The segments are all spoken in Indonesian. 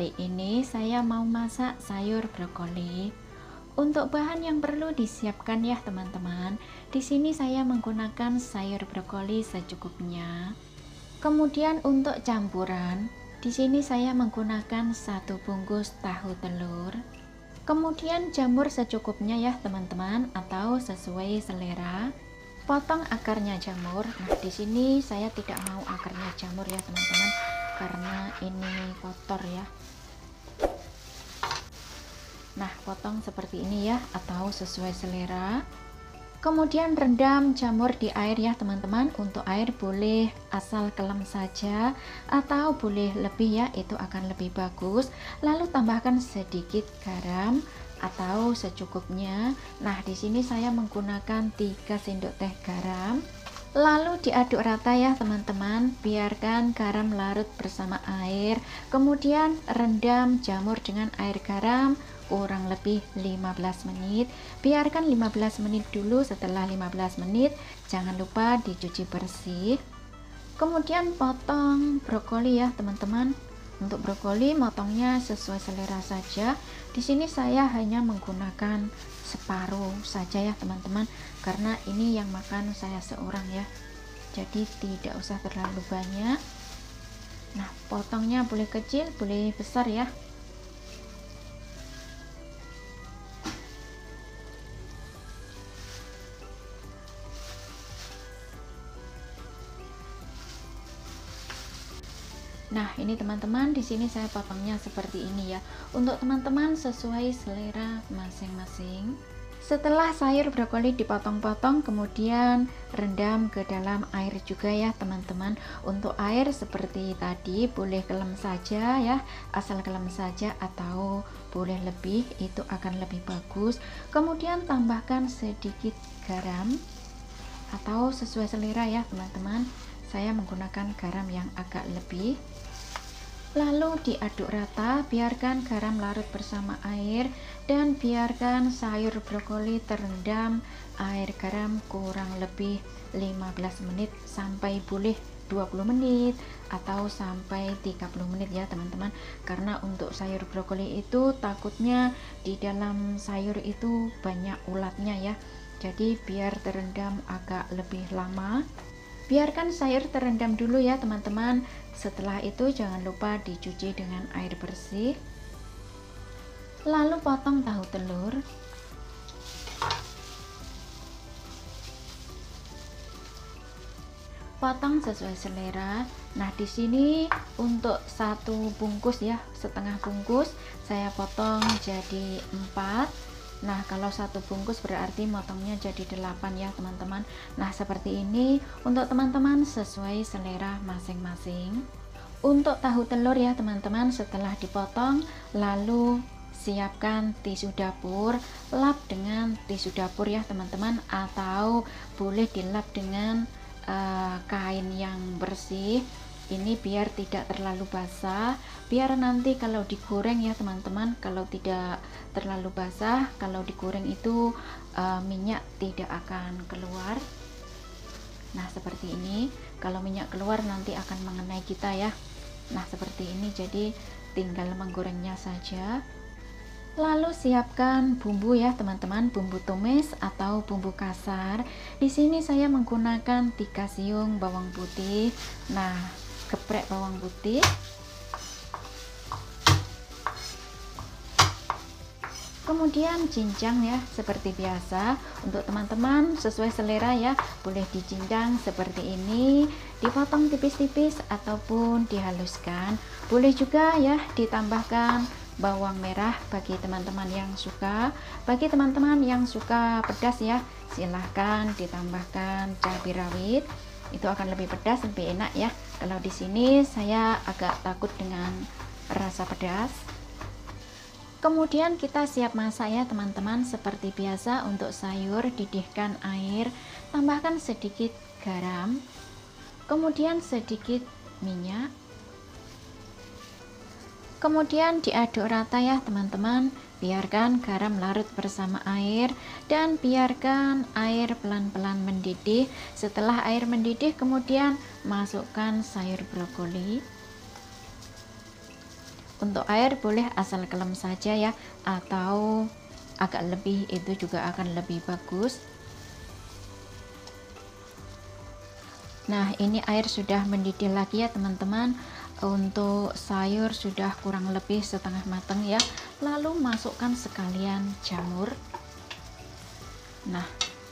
Kali ini saya mau masak sayur brokoli. Untuk bahan yang perlu disiapkan ya teman-teman. Di sini saya menggunakan sayur brokoli secukupnya. Kemudian untuk campuran, di sini saya menggunakan 1 bungkus tahu telur. Kemudian jamur secukupnya ya teman-teman, atau sesuai selera. Potong akarnya jamur. Nah, di sini saya tidak mau akarnya jamur ya teman-teman, karena ini kotor ya. Nah, potong seperti ini ya, atau sesuai selera. Kemudian rendam jamur di air ya teman-teman. Untuk air boleh asal kelem saja atau boleh lebih ya, itu akan lebih bagus. Lalu tambahkan sedikit garam atau secukupnya. Nah, di sini saya menggunakan 3 sendok teh garam. Lalu diaduk rata ya teman-teman. Biarkan garam larut bersama air. Kemudian rendam jamur dengan air garam kurang lebih 15 menit. Biarkan 15 menit dulu. Setelah 15 menit jangan lupa dicuci bersih. Kemudian potong brokoli ya teman-teman. Untuk brokoli motongnya sesuai selera saja. Di sini saya hanya menggunakan separuh saja ya teman-teman, karena ini yang makan saya seorang ya, jadi tidak usah terlalu banyak. Nah, potongnya boleh kecil boleh besar ya. Nah, ini teman-teman, di sini saya potongnya seperti ini ya. Untuk teman-teman sesuai selera masing-masing. Setelah sayur brokoli dipotong-potong, kemudian rendam ke dalam air juga ya teman-teman. Untuk air seperti tadi boleh kelem saja ya, asal kelem saja atau boleh lebih, itu akan lebih bagus. Kemudian tambahkan sedikit garam atau sesuai selera ya teman-teman. Saya menggunakan garam yang agak lebih. Lalu diaduk rata, biarkan garam larut bersama air dan biarkan sayur brokoli terendam air garam kurang lebih 15 menit sampai boleh 20 menit atau sampai 30 menit ya teman-teman. Karena untuk sayur brokoli itu takutnya di dalam sayur itu banyak ulatnya ya. Jadi biar terendam agak lebih lama. Biarkan sayur terendam dulu ya teman-teman. Setelah itu jangan lupa dicuci dengan air bersih. Lalu potong tahu telur. Potong sesuai selera. Nah, di sini untuk 1 bungkus ya, setengah bungkus saya potong jadi 4. Nah, kalau 1 bungkus berarti motongnya jadi 8 ya teman-teman. Nah, seperti ini untuk teman-teman sesuai selera masing-masing. Untuk tahu telur ya teman-teman, setelah dipotong lalu siapkan tisu dapur, lap dengan tisu dapur ya teman-teman, atau boleh dilap dengan kain yang bersih. Ini biar tidak terlalu basah, biar nanti kalau digoreng ya teman-teman, kalau tidak terlalu basah, kalau digoreng itu minyak tidak akan keluar. Nah, seperti ini. Kalau minyak keluar nanti akan mengenai kita ya. Nah, seperti ini, jadi tinggal menggorengnya saja. Lalu siapkan bumbu ya teman-teman, bumbu tumis atau bumbu kasar. Di sini saya menggunakan 3 siung bawang putih. Nah, geprek bawang putih. Kemudian cincang ya, seperti biasa. Untuk teman-teman sesuai selera ya, boleh dicincang seperti ini, dipotong tipis-tipis ataupun dihaluskan. Boleh juga ya ditambahkan bawang merah bagi teman-teman yang suka. Bagi teman-teman yang suka pedas ya, silahkan ditambahkan cabai rawit. Itu akan lebih pedas, lebih enak ya. Kalau di sini saya agak takut dengan rasa pedas. Kemudian kita siap masak ya teman-teman. Seperti biasa untuk sayur, didihkan air, tambahkan sedikit garam, kemudian sedikit minyak, kemudian diaduk rata ya teman-teman. Biarkan garam larut bersama air dan biarkan air pelan-pelan mendidih. Setelah air mendidih, kemudian masukkan sayur brokoli. Untuk air boleh asal kelem saja ya, atau agak lebih, itu juga akan lebih bagus. Nah, ini air sudah mendidih lagi ya teman-teman. Untuk sayur sudah kurang lebih setengah matang ya. Lalu masukkan sekalian jamur. Nah,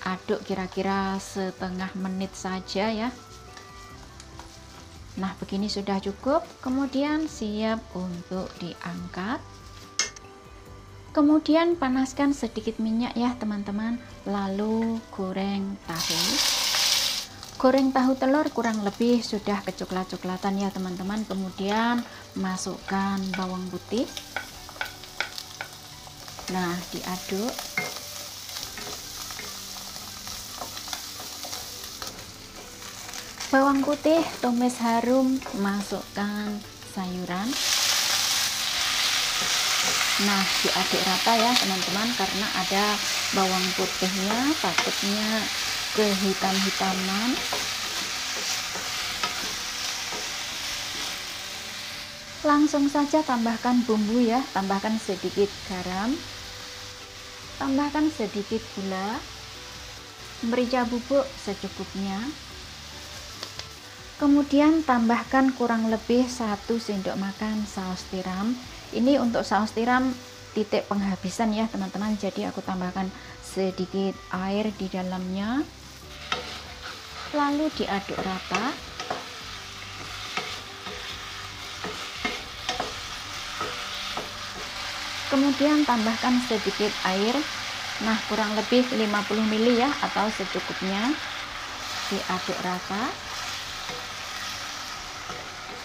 aduk kira-kira setengah menit saja ya. Nah, begini sudah cukup. Kemudian siap untuk diangkat. Kemudian panaskan sedikit minyak ya teman-teman. Lalu goreng tahu. Goreng tahu telur kurang lebih sudah kecoklat-coklatan ya teman-teman. Kemudian masukkan bawang putih. Nah, diaduk. Bawang putih tumis harum, masukkan sayuran. Nah, diaduk rata ya teman-teman, karena ada bawang putihnya, takutnya kehitam-hitaman. Langsung saja tambahkan bumbu ya, tambahkan sedikit garam, tambahkan sedikit gula, merica bubuk secukupnya. Kemudian tambahkan kurang lebih 1 sendok makan saus tiram. Ini untuk saus tiram titik penghabisan ya teman-teman, jadi aku tambahkan sedikit air di dalamnya. Lalu diaduk rata. Kemudian tambahkan sedikit air. Nah, kurang lebih 50 ml ya, atau secukupnya. Diaduk rata.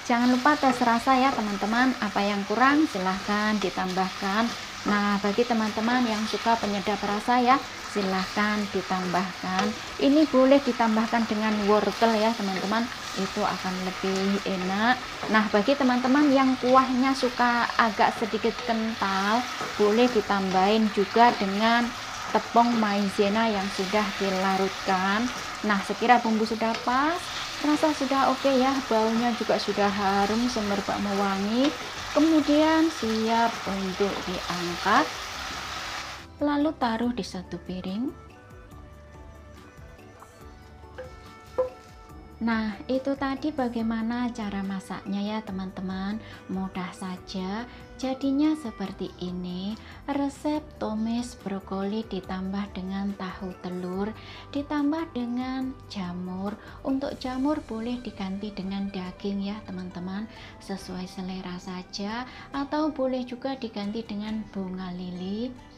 Jangan lupa tes rasa ya teman-teman, apa yang kurang silahkan ditambahkan. Nah, bagi teman-teman yang suka penyedap rasa ya, silahkan ditambahkan. Ini boleh ditambahkan dengan wortel ya teman-teman, itu akan lebih enak. Nah, bagi teman-teman yang kuahnya suka agak sedikit kental, boleh ditambahin juga dengan tepung maizena yang sudah dilarutkan. Nah, sekira bumbu sudah pas, rasa sudah oke ya, baunya juga sudah harum, semerbak mewangi. Kemudian siap untuk diangkat. Lalu taruh di satu piring. Nah, itu tadi bagaimana cara masaknya ya teman-teman. Mudah saja, jadinya seperti ini. Resep tumis brokoli ditambah dengan tahu telur, ditambah dengan jamur. Untuk jamur boleh diganti dengan daging ya teman-teman, sesuai selera saja, atau boleh juga diganti dengan bunga lili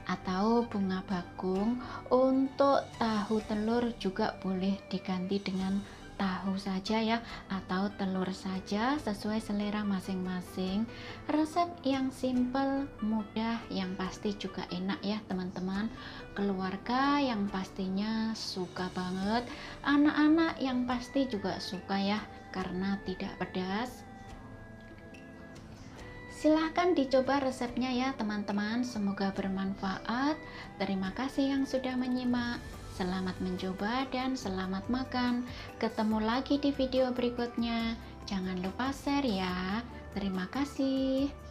atau bunga bakung. Untuk tahu telur juga boleh diganti dengan tahu saja ya, atau telur saja, sesuai selera masing-masing. Resep yang simple, mudah, yang pasti juga enak ya teman-teman. Keluarga yang pastinya suka banget, anak-anak yang pasti juga suka ya, karena tidak pedas. Silahkan dicoba resepnya ya teman-teman, semoga bermanfaat. Terima kasih yang sudah menyimak. Selamat mencoba dan selamat makan. Ketemu lagi di video berikutnya. Jangan lupa share ya. Terima kasih.